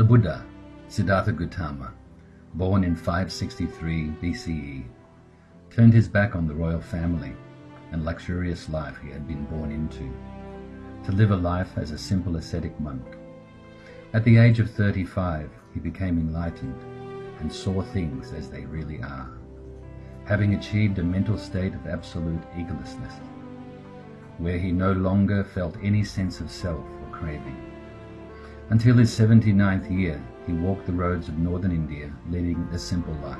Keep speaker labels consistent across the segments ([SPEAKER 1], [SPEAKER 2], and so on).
[SPEAKER 1] The Buddha, Siddhartha Gautama, born in 563 BCE, turned his back on the royal family and luxurious life he had been born into, to live a life as a simple ascetic monk. At the age of 35, he became enlightened and saw things as they really are, having achieved a mental state of absolute egolessness, where he no longer felt any sense of self or craving. Until his 79th year, he walked the roads of northern India, leading a simple life,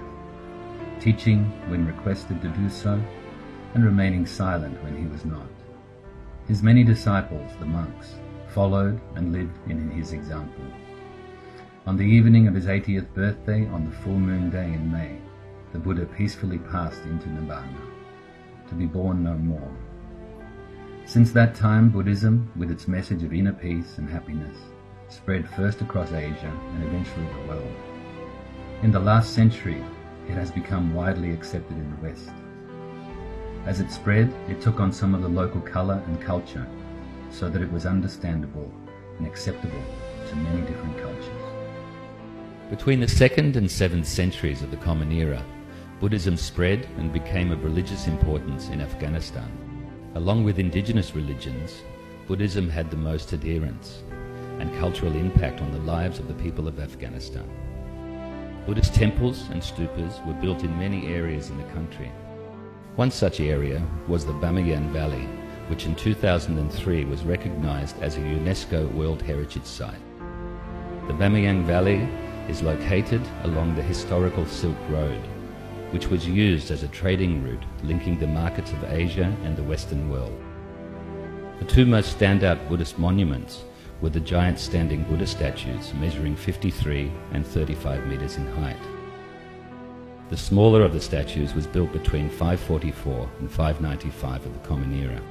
[SPEAKER 1] teaching when requested to do so, and remaining silent when he was not. His many disciples, the monks, followed and lived in his example. On the evening of his 80th birthday, on the full moon day in May, the Buddha peacefully passed into Nirvana, to be born no more. Since that time, Buddhism, with its message of inner peace and happiness, spread first across Asia and eventually the world. In the last century, it has become widely accepted in the West. As it spread, it took on some of the local color and culture, so that it was understandable and acceptable to many different cultures.
[SPEAKER 2] Between the 2nd and 7th centuries of the Common Era, Buddhism spread and became of religious importance in Afghanistan. Along with indigenous religions, Buddhism had the most adherents and cultural impact on the lives of the people of Afghanistan. Buddhist temples and stupas were built in many areas in the country. One such area was the Bamiyan Valley, which in 2003 was recognized as a UNESCO World Heritage Site. The Bamiyan Valley is located along the historical Silk Road, which was used as a trading route linking the markets of Asia and the Western world. The two most standout Buddhist monuments were the giant standing Buddha statues measuring 53 and 35 meters in height. The smaller of the statues was built between 544 and 595 of the Common Era.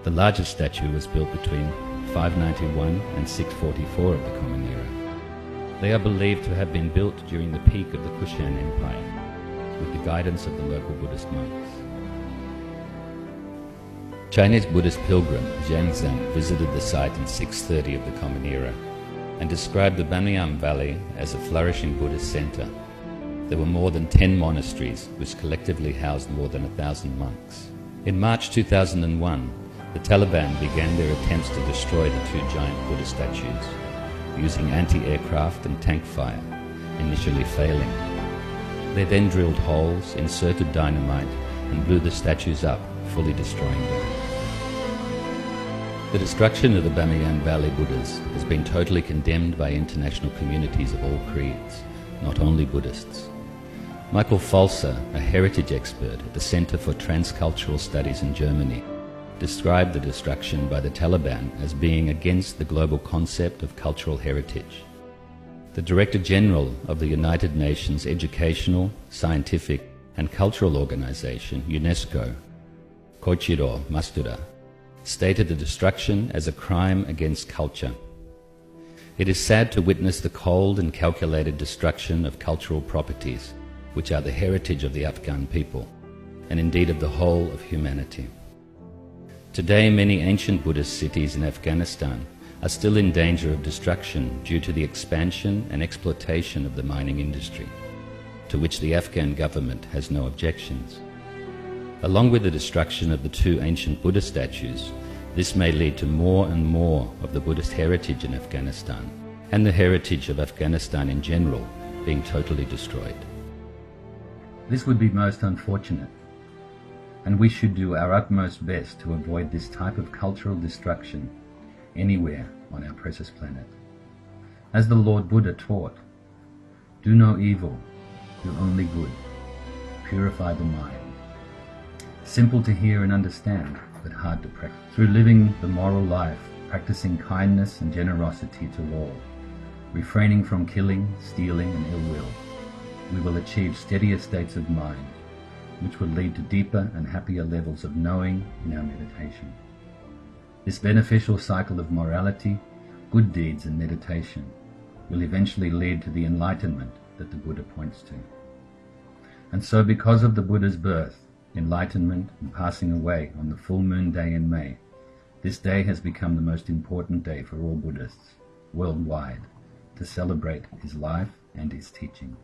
[SPEAKER 2] The largest statue was built between 591 and 644 of the Common Era. They are believed to have been built during the peak of the Kushan Empire, with the guidance of the local Buddhist monks. Chinese Buddhist pilgrim Zhang Zhang visited the site in 630 of the Common Era and described the Bamiyan Valley as a flourishing Buddhist center. There were more than 10 monasteries which collectively housed more than 1,000 monks. In March 2001, the Taliban began their attempts to destroy the two giant Buddha statues, using anti-aircraft and tank fire, initially failing. They then drilled holes, inserted dynamite, and blew the statues up, fully destroying them. The destruction of the Bamiyan Valley Buddhas has been totally condemned by international communities of all creeds, not only Buddhists. Michael Falser, a heritage expert at the Center for Transcultural Studies in Germany, described the destruction by the Taliban as being against the global concept of cultural heritage. The Director General of the United Nations Educational, Scientific and Cultural Organization, UNESCO, Koichiro Matsuda, stated the destruction as a crime against culture. It is sad to witness the cold and calculated destruction of cultural properties, which are the heritage of the Afghan people, and indeed of the whole of humanity. Today, many ancient Buddhist cities in Afghanistan are still in danger of destruction due to the expansion and exploitation of the mining industry, to which the Afghan government has no objections. Along with the destruction of the two ancient Buddha statues, this may lead to more and more of the Buddhist heritage in Afghanistan, and the heritage of Afghanistan in general, being totally destroyed.
[SPEAKER 1] This would be most unfortunate, and we should do our utmost best to avoid this type of cultural destruction anywhere on our precious planet. As the Lord Buddha taught, do no evil, do only good, purify the mind. Simple to hear and understand, but hard to practice. Through living the moral life, practicing kindness and generosity to all, refraining from killing, stealing and ill will, we will achieve steadier states of mind, which will lead to deeper and happier levels of knowing in our meditation. This beneficial cycle of morality, good deeds and meditation will eventually lead to the enlightenment that the Buddha points to. And so because of the Buddha's birth, enlightenment and passing away on the full moon day in May, this day has become the most important day for all Buddhists worldwide to celebrate his life and his teaching.